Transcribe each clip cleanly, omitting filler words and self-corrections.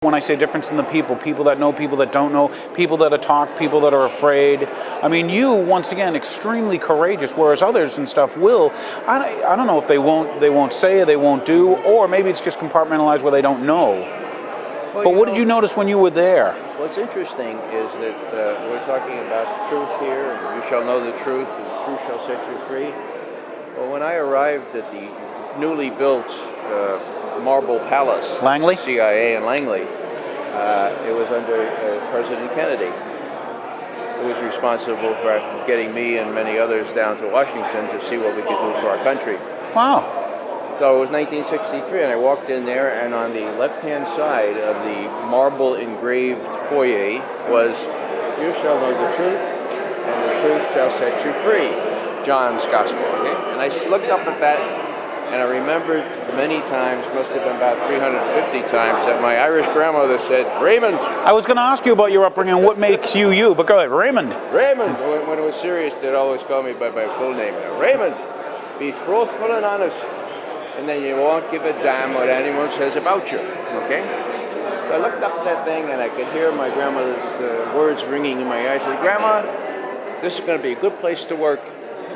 When I say difference in the people that know, people that don't know, people that talk, people that are afraid. I mean, you, once again, extremely courageous, whereas others and stuff will, I don't know if they won't say, or they won't do, or maybe it's just compartmentalized where they don't know. Well, but what did you notice when you were there? What's interesting is that we're talking about truth here, and you shall know the truth, and the truth shall set you free. Well, when I arrived at the newly built Marble Palace, Langley? CIA in Langley, it was under President Kennedy, who was responsible for getting me and many others down to Washington to see what we could do for our country. Wow. So it was 1963, and I walked in there, and on the left-hand side of the marble engraved foyer was, "You shall know the truth, and the truth shall set you free," John's Gospel, okay? And I looked up at that, and I remembered many times, must have been about 350 times, that my Irish grandmother said, "Raymond." I was going to ask you about your upbringing, what makes you you, but go ahead, Raymond. Raymond. When it was serious, they'd always call me by my full name. Raymond, be truthful and honest, and then you won't give a damn what anyone says about you, okay? So I looked up at that thing, and I could hear my grandmother's words ringing in my ears. I said, "Grandma, this is going to be a good place to work,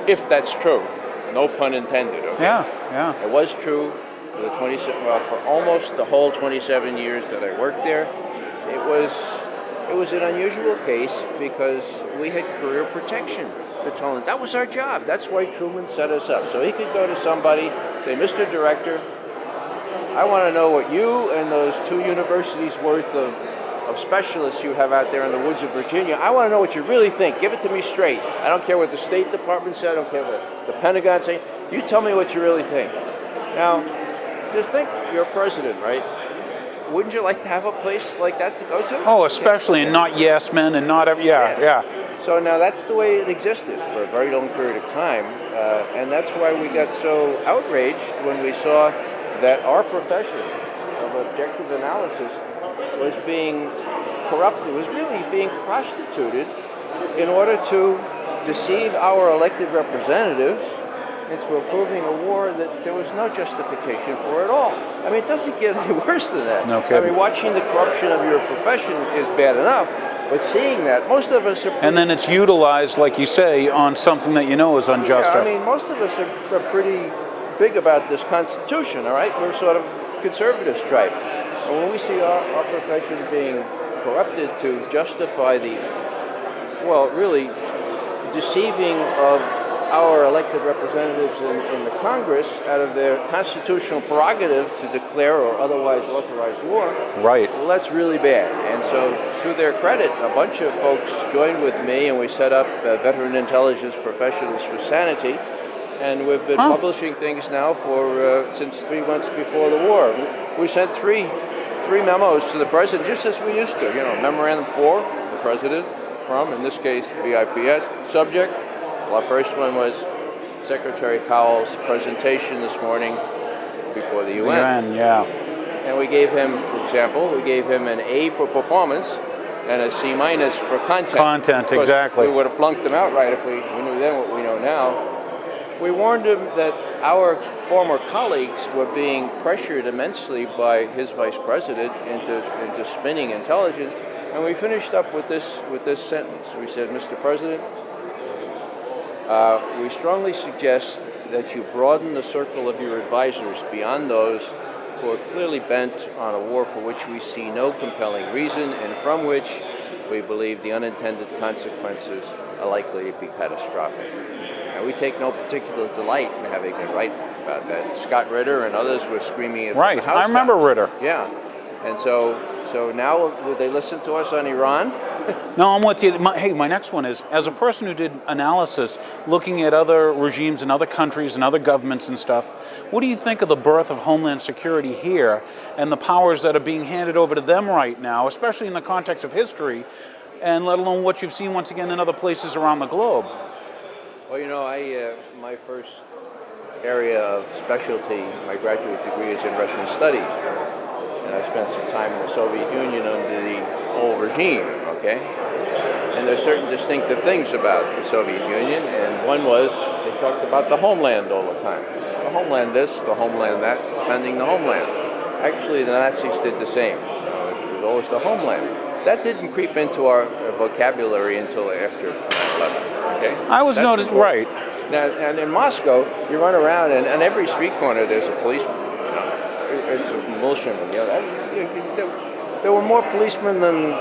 if that's true." No pun intended, okay? Yeah. It was true for almost the whole 27 years that I worked there. It was an unusual case because we had career protection for Toland. That was our job. That's why Truman set us up. So he could go to somebody, say, "Mr. Director, I want to know what you and those 2 universities worth of specialists you have out there in the woods of Virginia, I want to know what you really think. Give it to me straight. I don't care what the State Department said. I don't care what the Pentagon said. You tell me what you really think." Now, just think, you're president, right? Wouldn't you like to have a place like that to go to? Oh, especially, and not yes men, and not every, yeah. So now that's the way it existed for a very long period of time, and that's why we got so outraged when we saw that our profession of objective analysis was being corrupted, was really being prostituted in order to deceive our elected representatives into approving a war that there was no justification for at all. I mean, it doesn't get any worse than that. No kidding. I mean, watching the corruption of your profession is bad enough, but seeing that, most of us are... And then it's utilized, like you say, on something that you know is unjust. Yeah, I mean, most of us are pretty big about this Constitution, all right? We're sort of conservative stripe. And when we see our profession being corrupted to justify the, well, really deceiving of our elected representatives in the Congress out of their constitutional prerogative to declare or otherwise authorize war, right? Well, that's really bad. And so, to their credit, a bunch of folks joined with me, and we set up Veteran Intelligence Professionals for Sanity, and we've been publishing things now for since 3 months before the war. We sent three memos to the president, just as we used to. You know, memorandum for the president from, in this case, VIPS. Subject. Well, our first one was Secretary Powell's presentation this morning before the UN. Yeah. And we gave him, for example, an A for performance and a C- for content. Content, exactly. We would have flunked them outright if we knew then what we know now. We warned him that our former colleagues were being pressured immensely by his vice president into spinning intelligence, and we finished up with this sentence. We said, "Mr. President, we strongly suggest that you broaden the circle of your advisors beyond those who are clearly bent on a war for which we see no compelling reason and from which we believe the unintended consequences are likely to be catastrophic." And we take no particular delight in having it right about that. Scott Ritter and others were screaming it from the house. I remember Ritter. Yeah. And so now, would they listen to us on Iran? No, I'm with you. My next one is, as a person who did analysis, looking at other regimes and other countries and other governments and stuff, what do you think of the birth of Homeland Security here and the powers that are being handed over to them right now, especially in the context of history, and let alone what you've seen once again in other places around the globe? Well, you know, my first area of specialty, my graduate degree is in Russian studies. And I spent some time in the Soviet Union under the old regime, okay? And there's certain distinctive things about the Soviet Union, and one was they talked about the homeland all the time. The homeland this, the homeland that, defending the homeland. Actually, the Nazis did the same. It was opposed to homeland. That didn't creep into our vocabulary until after 9/11. Okay, I was That's noticing, important. right. Now, and in Moscow, you run around, and on every street corner there's a policeman. It's a militiaman. There were more policemen than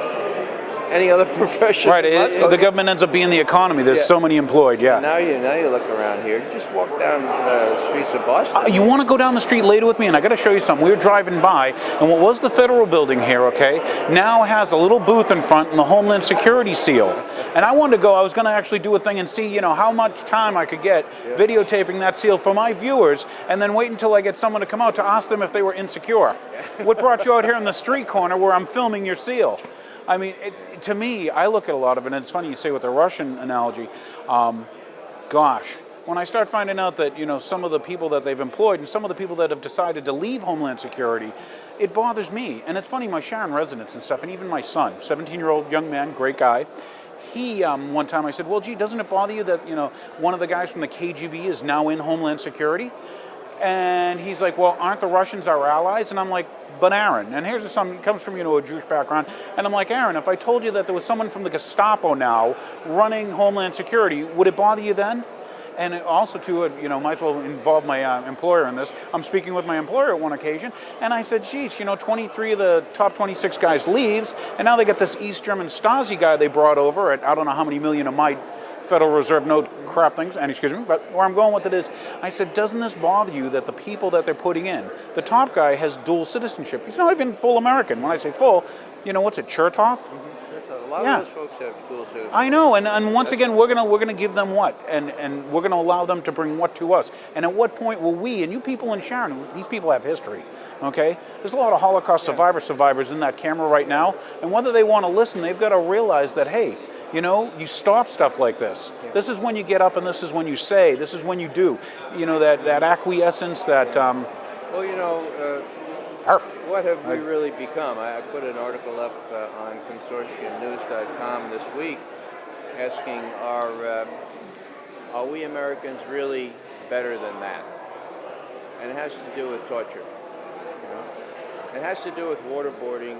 any other profession. Right, in Moscow. the government ends up being the economy. There's Yeah. so many employed, yeah. Now you look around here. Just walk down the streets of Boston. You want to go down the street later with me? And I got to show you something. We were driving by, and what was the federal building here, okay, now has a little booth in front and the Homeland Security seal. And I wanted to go, I was going to actually do a thing and see, how much time I could get videotaping that seal for my viewers, and then wait until I get someone to come out to ask them if they were insecure. What brought you out here in the street corner where I'm filming your seal? I mean, to me, I look at a lot of it, and it's funny you say with the Russian analogy, gosh, when I start finding out that, some of the people that they've employed and some of the people that have decided to leave Homeland Security, it bothers me. And it's funny, my Sharon residents and stuff, and even my son, 17-year-old young man, great guy, he, one time I said, well, gee, doesn't it bother you that, one of the guys from the KGB is now in Homeland Security? And he's like, well, aren't the Russians our allies? And I'm like, but Aaron, and here's something, he comes from, a Jewish background, and I'm like, Aaron, if I told you that there was someone from the Gestapo now running Homeland Security, would it bother you then? And also, too, might as well involve my employer in this. I'm speaking with my employer at one occasion, and I said, geez, 23 of the top 26 guys leaves, and now they got this East German Stasi guy they brought over at I don't know how many million of my Federal Reserve note crap things, and excuse me, but where I'm going with it is, I said, doesn't this bother you that the people that they're putting in, the top guy has dual citizenship. He's not even full American. When I say full, what's it, Chertoff? A lot of those folks have dual citizenship. I know, and once again, we're gonna give them what, and we're gonna allow them to bring what to us. And at what point will we, and you people in Sharon, these people have history, okay? There's a lot of Holocaust survivors in that camera right now, and whether they want to listen, they've got to realize that, hey, you stop stuff like this. Yeah. This is when you get up, and this is when you say, this is when you do. That acquiescence, that. Perfect. What have we really become? I put an article up on consortiumnews.com this week asking, are we Americans really better than that? And it has to do with torture. It has to do with waterboarding,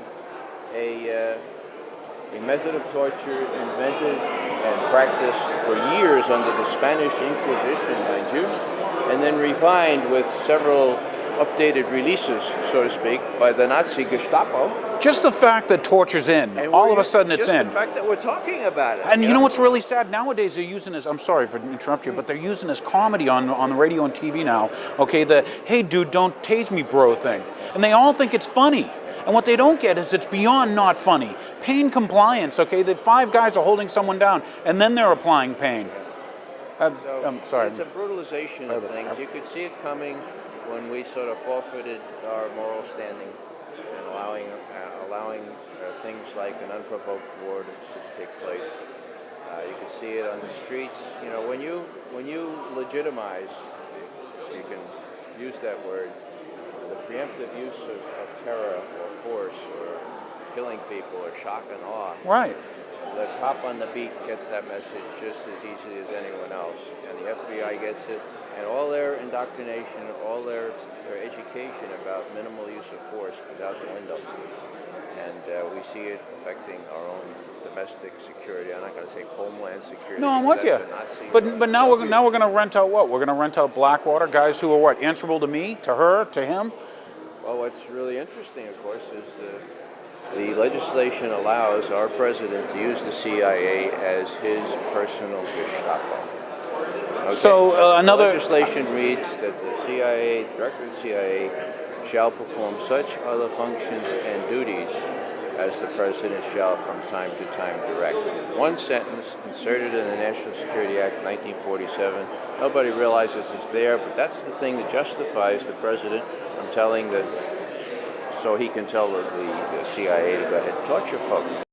a method of torture invented and practiced for years under the Spanish Inquisition, mind you, and then refined with several updated releases, so to speak, by the Nazi Gestapo. Just the fact that torture's in, all of a sudden it's in. Just the fact that we're talking about it. And you know what's really sad? Nowadays they're using this, I'm sorry for interrupting you, but they're using this comedy on the radio and TV now, okay, the, hey dude, don't tase me bro thing. And they all think it's funny. And what they don't get is it's beyond not funny. Pain compliance, okay, that 5 guys are holding someone down, and then they're applying pain. I'm sorry. It's a brutalization of things. You could see it coming when we sort of forfeited our moral standing and allowing things like an unprovoked war to take place. You can see it on the streets. When you legitimize, if you can use that word, the preemptive use of terror or force or killing people or shock and awe. Right. The cop on the beat gets that message just as easily as anyone else, and the FBI gets it, and all their indoctrination, all their education about minimal use of force is out the window. And we see it affecting our own domestic security. I'm not going to say homeland security. No, I'm with you. But now we're going to rent out what? We're going to rent out Blackwater, guys who are what? Answerable to me, to her, to him? Well, what's really interesting, of course, is the legislation allows our president to use the CIA as his personal Gestapo. Okay. So another legislation reads that the CIA, director of the CIA, shall perform such other functions and duties as the president shall from time to time direct. One sentence inserted in the National Security Act 1947. Nobody realizes it's there, but that's the thing that justifies the president from telling that, so he can tell the CIA to go ahead and torture folks.